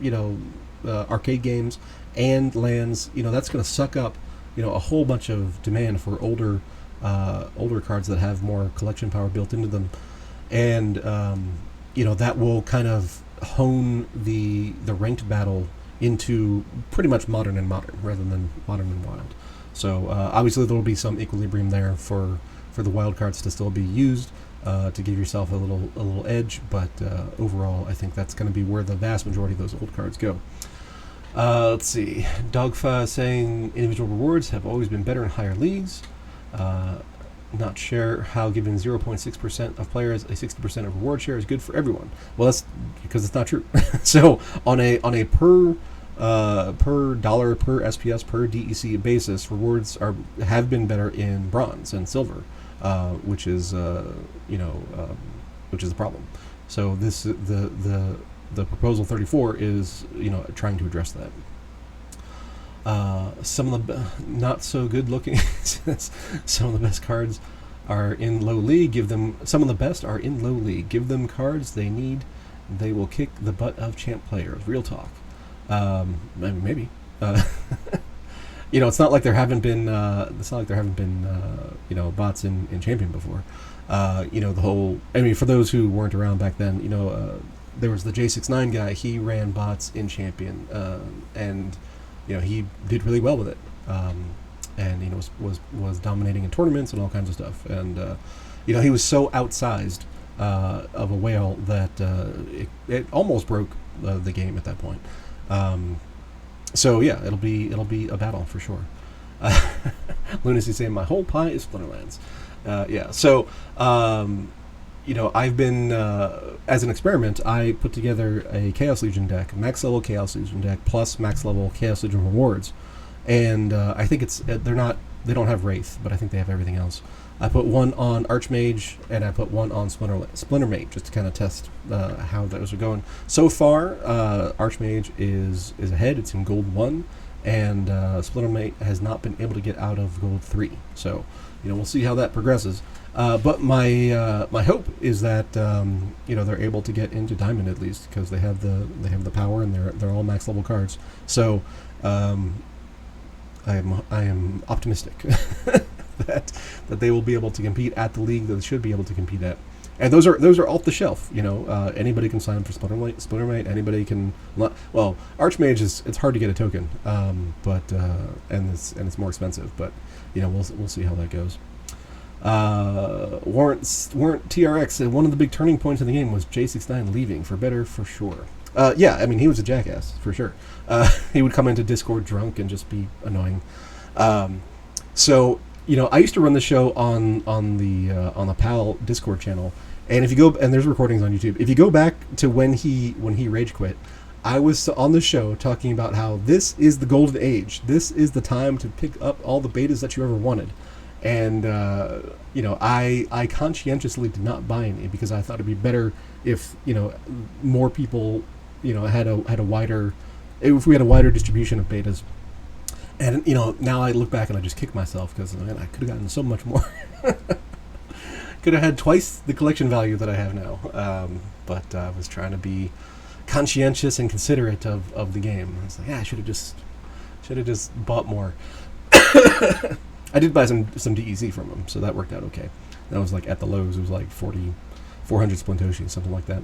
Speaker 1: arcade games and lands, that's going to suck up a whole bunch of demand for older cards that have more collection power built into them, and that will kind of hone the ranked battle into pretty much modern and modern rather than modern and wild. So obviously there will be some equilibrium there for the wild cards to still be used to give yourself a little edge, but overall I think that's going to be where the vast majority of those old cards go. Let's see. Dogfa saying individual rewards have always been better in higher leagues. Not sure how giving 0.6% of players a 60% of reward share is good for everyone. Well, that's because it's not true. So on a per dollar per SPS per DEC basis, rewards have been better in bronze and silver, which is the problem. So this the proposal 34 is trying to address that. Some of the not so good looking some of the best cards are in low league. Some of the best are in low league. Give them cards they need. They will kick the butt of champ players. Real talk. Maybe. It's not like there haven't been bots in Champion before. For those who weren't around back then, there was the J69 guy. He ran bots in Champion, and he did really well with it, and was dominating in tournaments and all kinds of stuff. And he was so outsized of a whale that it almost broke the game at that point. So yeah, it'll be a battle for sure. Lunacy saying my whole pie is Splinterlands. Yeah. So I've been as an experiment. I put together a Chaos Legion deck, max level Chaos Legion deck plus max level Chaos Legion rewards, and I think they don't have Wraith, but I think they have everything else. I put one on Archmage and I put one on Splinter Mage just to kind of test how those are going. So far, Archmage is ahead. It's in Gold 1, and Splinter Mage has not been able to get out of Gold 3. So, we'll see how that progresses. But my hope is that they're able to get into Diamond at least, because they have the power and they're all max level cards. So I am optimistic that they will be able to compete at the league that they should be able to compete at. And those are off the shelf. Anybody can sign for Splinter Mate. Anybody can. Well, Archmage it's hard to get a token, but and it's more expensive. But we'll see how that goes. Warrant TRX. One of the big turning points in the game was J69 leaving, for better, for sure. Yeah, I mean, he was a jackass for sure. He would come into Discord drunk and just be annoying. So I used to run the show on the PAL Discord channel, and if you go, and there's recordings on YouTube. If you go back to when he rage quit, I was on the show talking about how this is the golden age. This is the time to pick up all the betas that you ever wanted. And I conscientiously did not buy any because I thought it'd be better if more people had a wider, if we had a wider distribution of betas. And now I look back and I just kick myself because I could have gotten so much more. Could have had twice the collection value that I have now. But I was trying to be conscientious and considerate of the game. I was like, I should have just bought more. I did buy some DEZ from him, so that worked out okay. That was like at the lows. It was like 400 Splintoshi, something like that.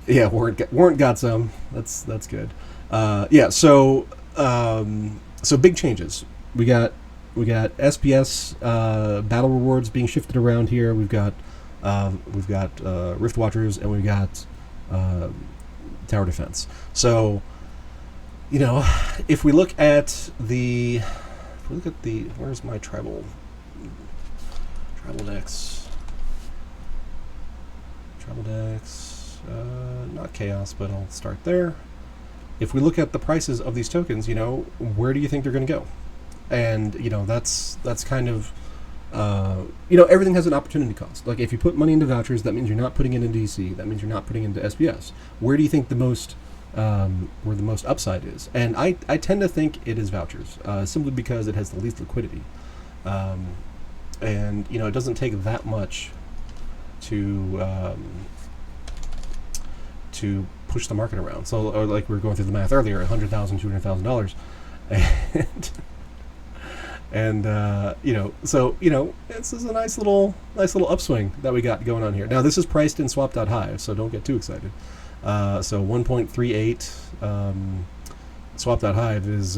Speaker 1: Yeah, Warrant got some. That's good. Yeah, so big changes. We got SPS battle rewards being shifted around here. We've got Rift Watchers, and we've got Tower Defense. So if we look at the where's my tribal decks? Not Chaos, but I'll start there. If we look at the prices of these tokens, where do you think they're going to go? And that's kind of everything has an opportunity cost. Like if you put money into vouchers, that means you're not putting it into DC. That means you're not putting it into SPS. Where do you think where the most upside is? And I tend to think it is vouchers, simply because it has the least liquidity, and it doesn't take that much to push the market around. So, or like we were going through the math earlier, $100,000, $200,000, and this is a nice little upswing that we got going on here. Now this is priced in swap.hive, so don't get too excited. So 1.38 swap.hive is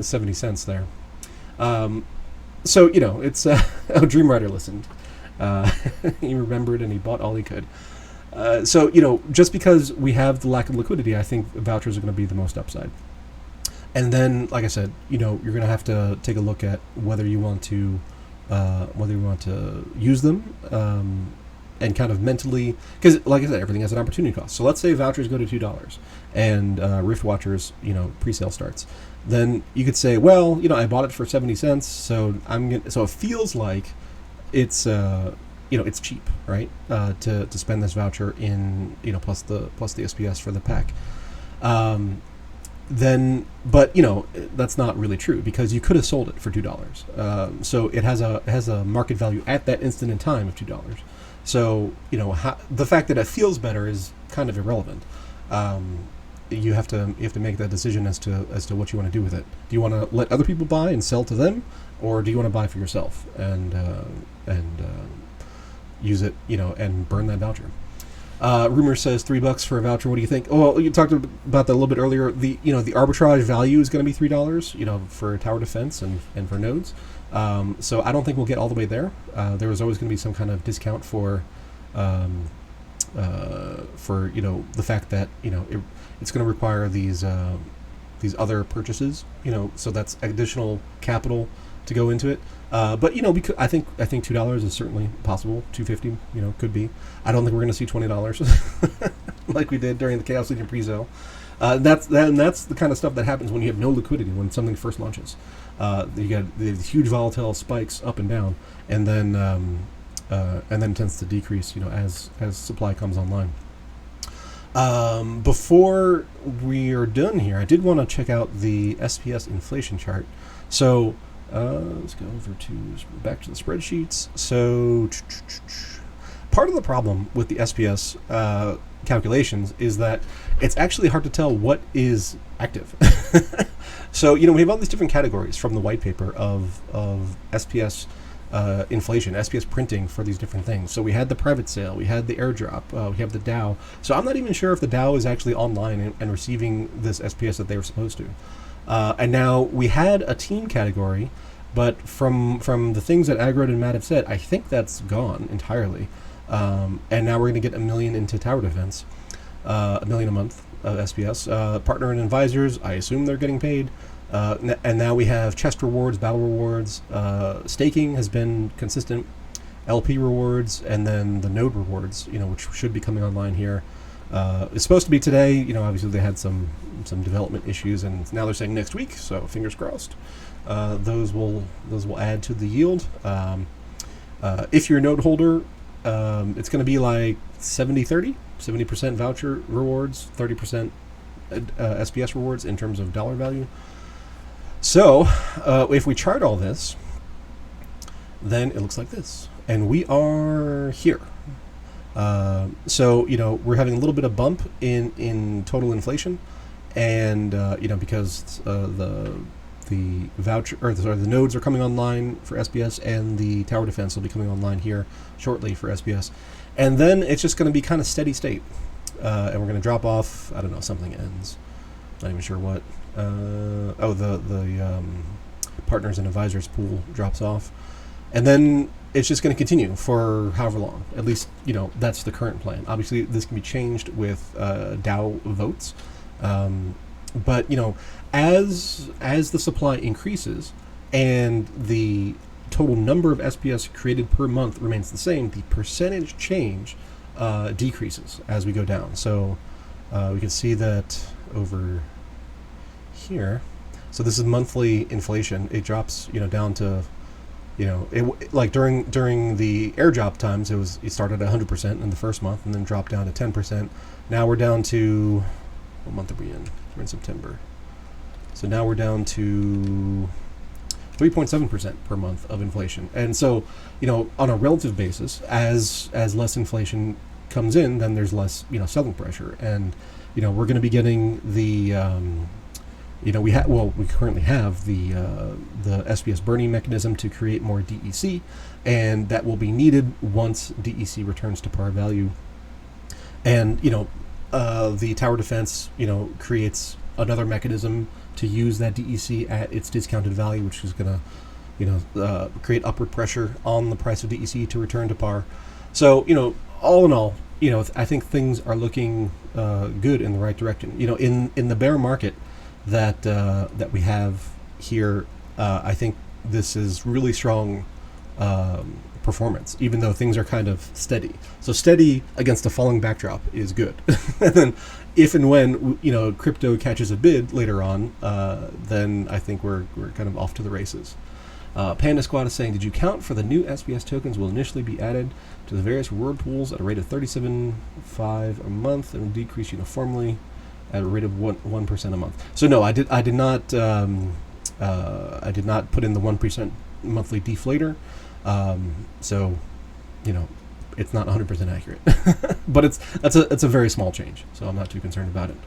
Speaker 1: 70 cents there. So it's Dream Rider listened. He remembered and he bought all he could. So just because we have the lack of liquidity, I think vouchers are going to be the most upside. And then, like I said, you're going to have to take a look at whether you want to use them. And kind of mentally, because like I said, everything has an opportunity cost. So let's say vouchers go to $2 and Rift Watchers, pre-sale starts. Then you could say, well, I bought it for 70 cents, so so it feels like it's it's cheap, right? To spend this voucher in plus the SPS for the pack. Then, but that's not really true because you could have sold it for $2. So it has a market value at that instant in time of $2. So the fact that it feels better is kind of irrelevant. You have to make that decision as to what you want to do with it. Do you want to let other people buy and sell to them, or do you want to buy for yourself and use it and burn that voucher? Rumor says $3 for a voucher. What do you think? Oh, well, you talked about that a little bit earlier. The arbitrage value is going to be $3. For tower defense and for nodes. So I don't think we'll get all the way there. There was always going to be some kind of discount for the fact that it's going to require these other purchases. So that's additional capital to go into it. But we could. I think $2 is certainly possible. $2.50, could be. I don't think we're going to see $20 like we did during the Chaos Legion pre-sale. That's the kind of stuff that happens when you have no liquidity when something first launches. You get the huge volatile spikes up and down, and then tends to decrease, as supply comes online. Before we are done here, I did want to check out the SPS inflation chart. So let's go back to the spreadsheets. So part of the problem with the SPS calculations is that it's actually hard to tell what is active. So we have all these different categories from the white paper of SPS inflation, SPS printing for these different things. So we had the private sale, we had the airdrop, we have the DAO. So I'm not even sure if the DAO is actually online and receiving this SPS that they were supposed to. And now we had a team category, but from the things that Agrod and Matt have said, I think that's gone entirely. And now we're going to get $1 million into tower defense, $1 million a month of SPS. Partner and advisors, I assume they're getting paid. And now we have chest rewards, battle rewards. Staking has been consistent, LP rewards, and then the node rewards, which should be coming online here. It's supposed to be today. Obviously they had some development issues, and now they're saying next week. So fingers crossed. Those will add to the yield. If you're a node holder, it's going to be like 70-30, 70% voucher rewards, 30% SPS rewards in terms of dollar value. So if we chart all this, then it looks like this, and we are here. So we're having a little bit of bump in total inflation, and because the voucher, or the nodes are coming online for SPS, and the tower defense will be coming online here shortly for SPS, and then it's just going to be kind of steady state, and we're going to drop off. I don't know, something ends. Not even sure what. The partners and advisors pool drops off, and then it's just going to continue for however long. At least that's the current plan. Obviously, this can be changed with DAO votes, but as the supply increases and the total number of SPS created per month remains the same, the percentage change decreases as we go down. So we can see that over here. So this is monthly inflation. It drops down to like during the airdrop times, it started at 100% in the first month and then dropped down to 10%. Now we're down to, what month are we in? We're in September. So now we're down to 3.7% per month of inflation. And so on a relative basis, as less inflation comes in, then there's less selling pressure, and we're going to be getting the we currently have the SPS burning mechanism to create more DEC, and that will be needed once DEC returns to par value. And the tower defense creates another mechanism to use that DEC at its discounted value, which is going to create upward pressure on the price of DEC to return to par. So all in all, I think things are looking good in the right direction. In the bear market that we have here, I think this is really strong performance, even though things are kind of steady. So steady against a falling backdrop is good. And then if and when crypto catches a bid later on, then I think we're kind of off to the races. Panda Squad is saying, did you count for the new SPS tokens will initially be added to the various reward pools at a rate of 37.5 a month and will decrease uniformly at a rate of 1% a month? So no, I did not put in the 1% monthly deflator. So it's not 100% accurate, but it's a very small change, so I'm not too concerned about it.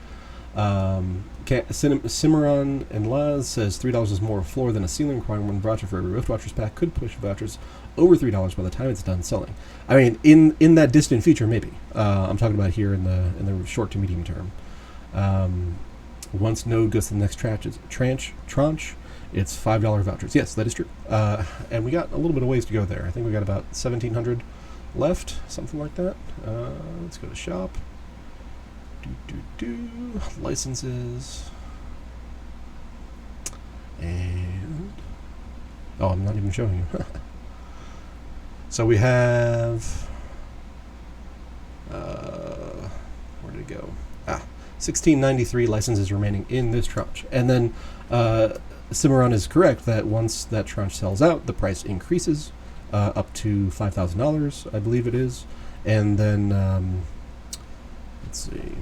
Speaker 1: Cimarron and Laz says $3 is more floor than a ceiling requirement. One voucher for every Rift Watchers pack could push vouchers over $3 by the time it's done selling. I mean, in that distant future, maybe. I'm talking about here in the short to medium term. Once node goes to the next tranche, it's $5 vouchers. Yes, that is true. And we got a little bit of ways to go there. I think we got about 1,700 left, something like that. Let's go to shop. Licenses. And Oh, I'm not even showing you. So we have... where did it go? 1693 licenses remaining in this tranche. And then Cimarron is correct that once that tranche sells out, the price increases up to $5,000, I believe it is. And then, let's see.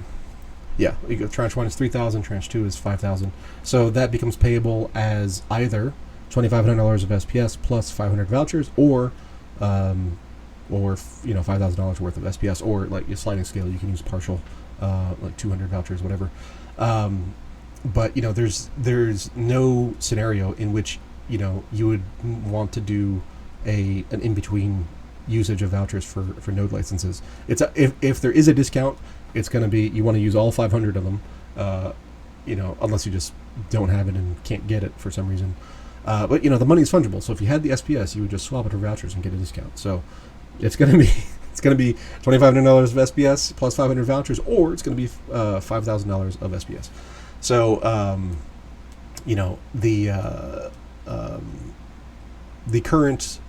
Speaker 1: Yeah, tranche 1 is 3,000, tranche 2 is 5,000. So that becomes payable as either $2,500 of SPS plus 500 vouchers, or $5,000 worth of SPS, or like a sliding scale, you can use partial, like 200 vouchers, whatever. But there's no scenario in which you would want to do an in between usage of vouchers for node licenses. It's if there is a discount, it's going to be you want to use all 500 of them, unless you just don't have it and can't get it for some reason. But the money is fungible, so if you had the SPS, you would just swap it for vouchers and get a discount. So it's going to be $2,500 of SPS plus 500 vouchers, or it's going to be $5,000 of SPS. So the current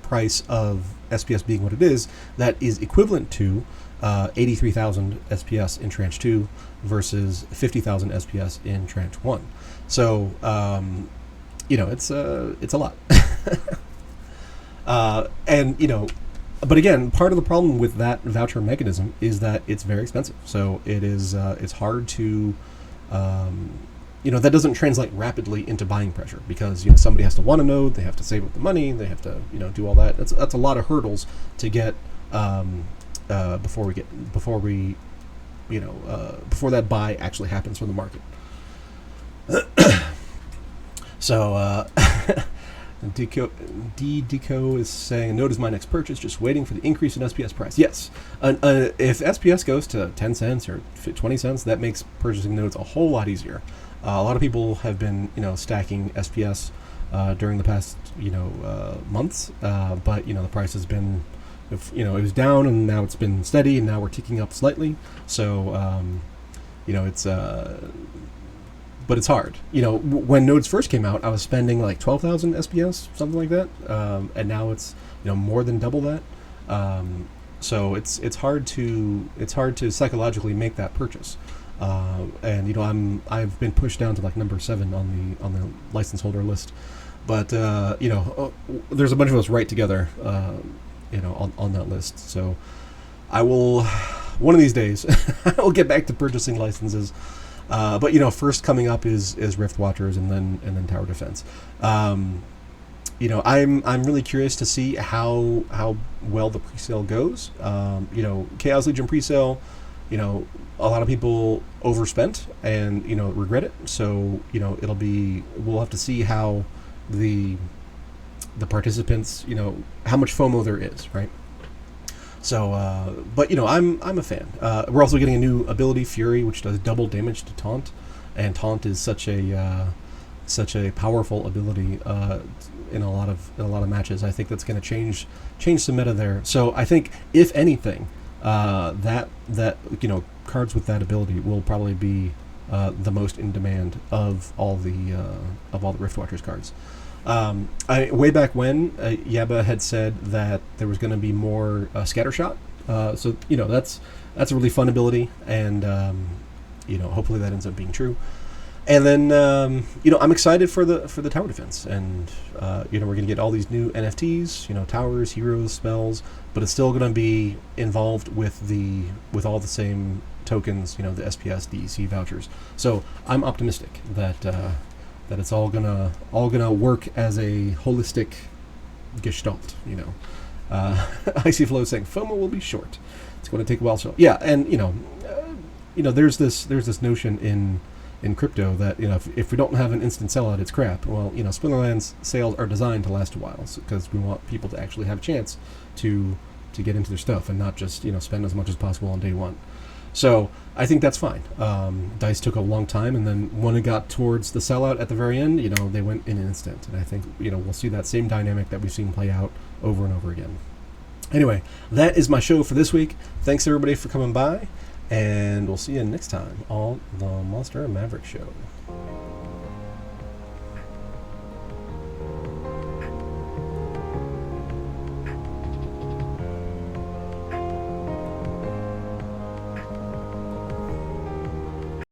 Speaker 1: price of SPS being what it is, that is equivalent to 83,000 SPS in tranche 2 versus 50,000 SPS in tranche 1. So it's a lot. But again, part of the problem with that voucher mechanism is that it's very expensive. So it's hard to that doesn't translate rapidly into buying pressure, because somebody has to want a node, they have to save up the money, they have to do all that. That's a lot of hurdles to get before that buy actually happens from the market. So Deco is saying, a node is my next purchase, just waiting for the increase in SPS price. Yes, if SPS goes to 10 cents or 20 cents, that makes purchasing nodes a whole lot easier. A lot of people have been stacking SPS during the past months, but the price has been, it was down and now it's been steady, and now we're ticking up slightly. So it's but it's hard. When nodes first came out, I was spending like 12,000 SPS, something like that, and now it's more than double that. So it's hard to psychologically make that purchase. And I've been pushed down to like number 7 on the license holder list, but there's a bunch of us right together, on that list. So I will, one of these days, I will get back to purchasing licenses. But first coming up is Rift Watchers, and then Tower Defense. I'm really curious to see how well the presale goes. Chaos Legion presale, a lot of people overspent and regret it. So we'll have to see how the participants, how much FOMO there is, right? So, but I'm a fan. We're also getting a new ability, Fury, which does double damage to Taunt, and Taunt is such a powerful ability in a lot of matches. I think that's going to change the meta there. So I think, if anything, that cards with that ability will probably be the most in demand of all the Rift Watchers cards. Way back when, Yaba had said that there was going to be more Scattershot. So that's a really fun ability, and hopefully that ends up being true. And then I'm excited for the Tower Defense, and we're going to get all these new NFTs, towers, heroes, spells, but it's still going to be involved with all the same tokens, the SPS, DEC vouchers. So I'm optimistic that it's all gonna work as a holistic gestalt. Icy Flow saying FOMO will be short. It's going to take a while. So yeah, and there's this notion in crypto that if we don't have an instant sellout, it's crap. Well, Splinterlands sales are designed to last a while, because we want people to actually have a chance to get into their stuff and not just spend as much as possible on day one. So I think that's fine. DICE took a long time, and then when it got towards the sellout at the very end, they went in an instant. And I think we'll see that same dynamic that we've seen play out over and over again. Anyway, that is my show for this week. Thanks everybody for coming by, and we'll see you next time on the Monster and Maverick Show.